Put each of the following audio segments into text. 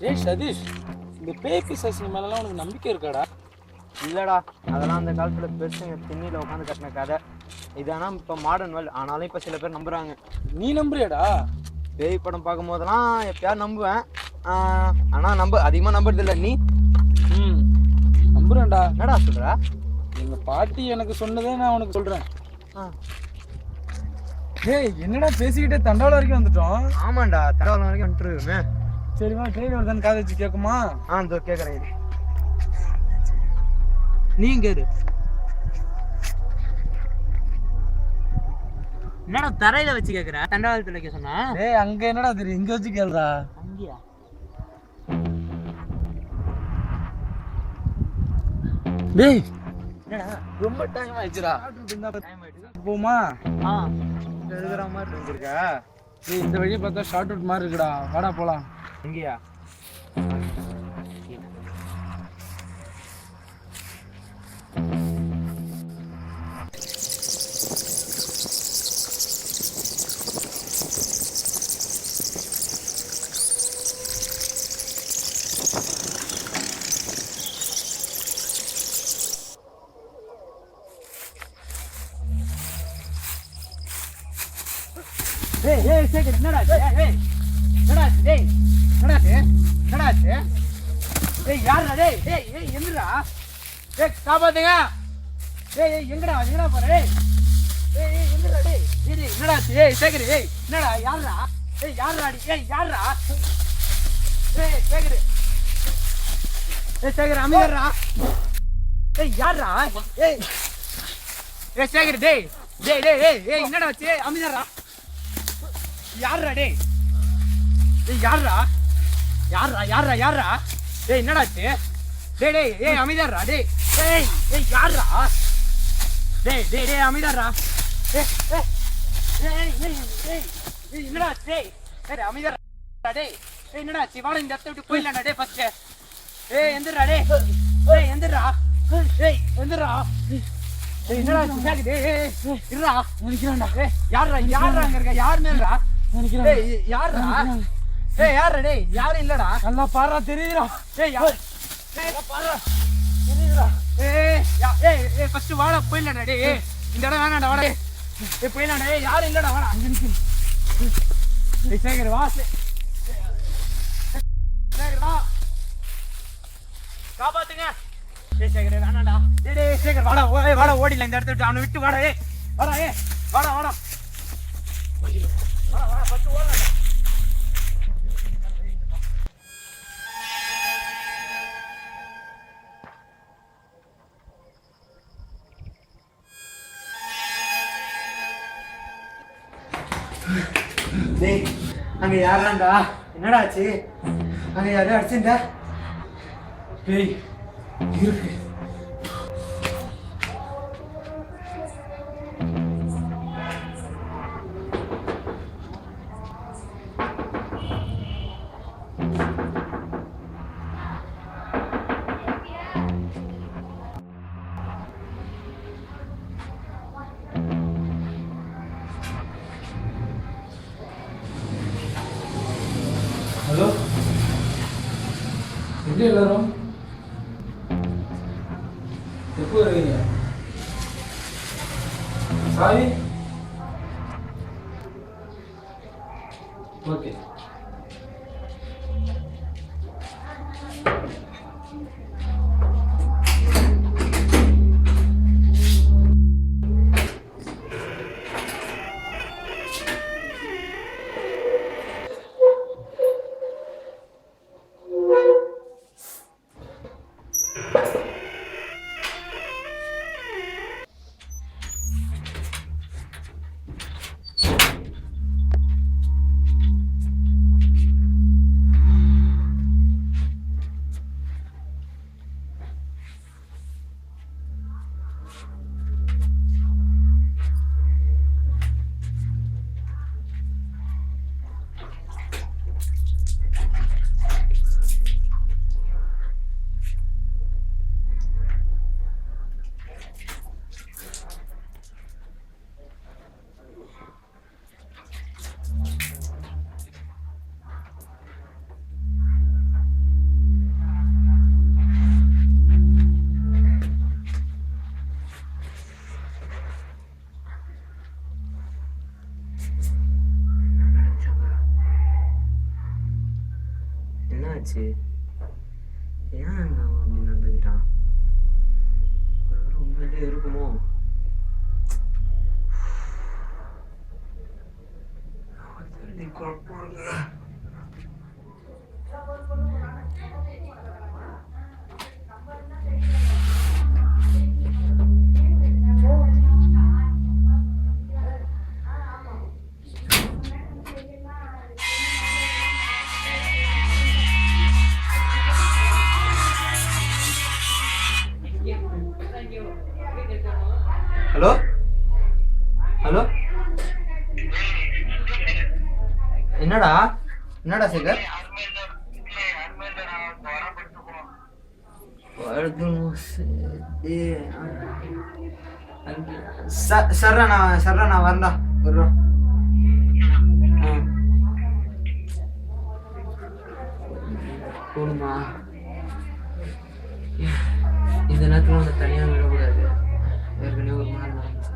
ஏய் சதீஷ், இந்த பேய் பிசாசு மேலலாம் உனக்கு நம்பிக்கை இருக்காடா? இல்லைடா, அதெல்லாம் அந்த காலத்தில் பெருசுங்க திண்ணியில் உட்காந்து கட்டின கதை. இதானா இப்போ மாடர்ன் வேர்ல்டு. ஆனாலும் இப்போ சில பேர் நம்புகிறாங்க. நீ நம்புறியாடா? பேய் படம் பார்க்கும் போதெல்லாம் எப்பயாவது நம்புவேன். ஆனால் அதிகமாக நம்புறதில்லை. நீ? நம்புறேன்டா. என்னடா சொல்கிற? எங்கள் பாட்டி எனக்கு சொன்னதே நான் உனக்கு சொல்கிறேன். ஏய் என்னடா பேசிக்கிட்டே தண்டவாளம் வரைக்கும் வந்துட்டோம். ஆமாண்டா, தண்டவாளம் வரைக்கும் வந்துட்டுருக்குமே. சரிம்மா, ட்ரெயின் வருதான்னு காது வச்சு கேட்குமா? இதோ கேட்குறேன். நீங்க என்னடா தரையில வச்சு கேக்குற? தண்டவாளத்துல வைக்க சொன்னா? ஏய் அங்க என்னடா தெரியும், இங்க வச்சு கேளுடா. அங்கயா? டேய் என்னடா ரொம்ப டைம் ஆயிடுச்சுடா. டைம் ஆயிடுச்சு. போமா? எழுதுற மாதிரி இருந்திருக்கா? டேய் இந்த வழியை பார்த்தா ஷார்ட் அவுட் மாதிரி இருக்குடா. வாடா போலாம். எங்கயா? ஏய் சேகர், என்னடா என்னடா டேய், என்னடா டேய் யாருடா டேய்? ஏய் எங்கடா? டேய் காப்பாத்துங்க. ஏய் எங்கடா போற? ஏய் எங்கடா டேய்? என்னடா? ஏய் சேகர், என்னடா? யாருடா? யாருடா? யாருடா? சேகர், சேகர் அமைதியாடா. யாருடா? சேகர் டேய் என்னடா ஆச்சு? அமைதியாடா. யாருடா டேய்? யாருடா? என்னடா ஆச்சு? டேய் அமைதியாடா. டேய் யாருடா? டேய் அமைதியாடா. என்னடா டேய்? அமைதியாடா. டேய் என்னடா ஆச்சு? வாடா இந்த இடத்த விட்டு போயிடலாம்டா. டேய் ஃபர்ஸ்ட் எந்திரா. டேய் எந்திரா. எந்திரா. என்னடா கேக்குது? இருடா நினைக்கிறான்டா. யாருடா அங்க இருக்க? யாருமே இல்லடா. யாருடா? யாருடா? டேய் யாரும் இல்லடா. நல்லா பாரா தெரியுதுடா. பாரா தெரியுதுடா. ஃபர்ஸ்ட் வாடா போயிடலாம்டா. டேய் இந்த இடம் வேணாம்டா. வாடா போயிடலாம்டா. யாரும் இல்லடா. வாடா சேகர் வா. சேகர் வா, காப்பாத்துங்க. சேகர் வேணாண்டா. டேய் சேகர் வாடா ஓடிடலாம் இந்த இடத்த விட்டு. அவனை விட்டு வாடா. வாடா ஃபர்ஸ்ட் ஓடலாம். டேய் அங்க யாராண்டா? என்னடா ஆச்சு? அங்க யாரும் அடிச்சுட்டா? டேய் இருக்கு. ஹலோ, எப்படி எல்லாரும்? எப்போ வருவீங்க? சாவி? ஓகே. ஆச்சு? ஏன் அவன் அப்படி நடந்துக்கிட்டான்? ஒருவேளை உண்மையிலே இருக்குமோ? குழப்பம் இல்லை. ஹலோ ஹலோ, என்னடா என்னடா சேகர்? சர்ரா நான் வரலா வருறோம். போடுமா, இந்த நேரத்தில் வந்து தனியாக விடக்கூடாது. ஏற்கனவே ஒரு மாதிரி நடந்துச்சு.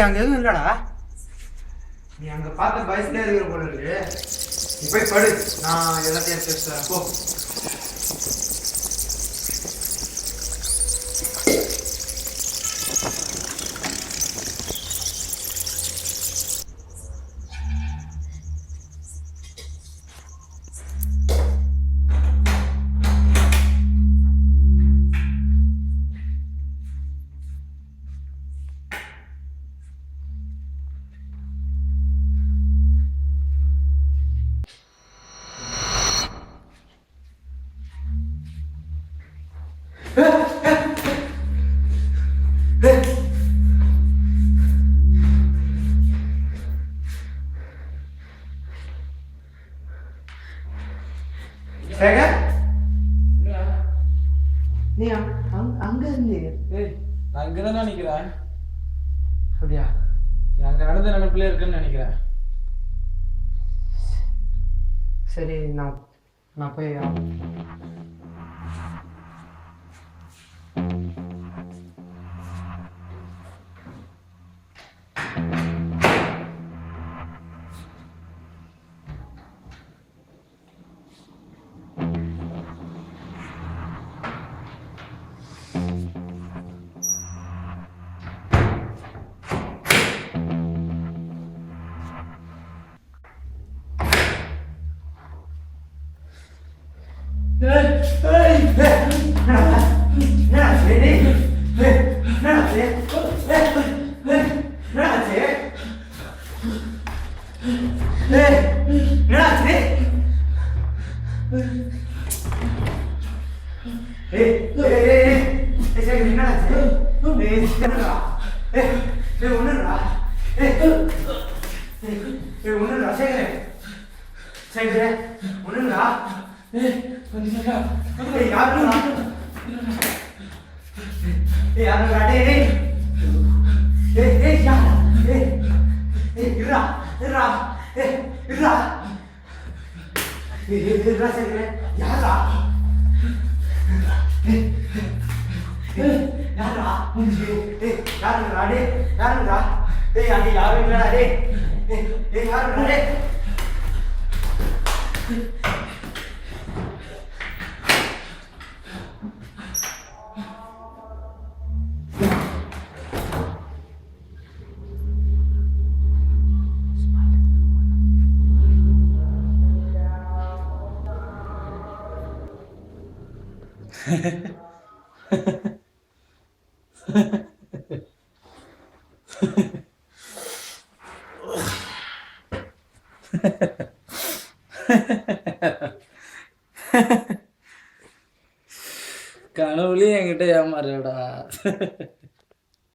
அங்க எதுவும் இல்லடா. நீ அங்க பார்த்த பயசுல இருக்கிற போல இருக்கு. நீ போய் படு, நான் எல்லாத்தையும் பேசுறேன். போ. அங்க இருந்து ஏய் நான் இங்கே தானே நினைக்கிறேன். அப்படியா? நீ அங்கே நடந்த நினைப்பிலே இருக்குன்னு நினைக்கிறேன். சரி நான் போய் கனவுலயே என்கிட்ட ஏமாறுடா.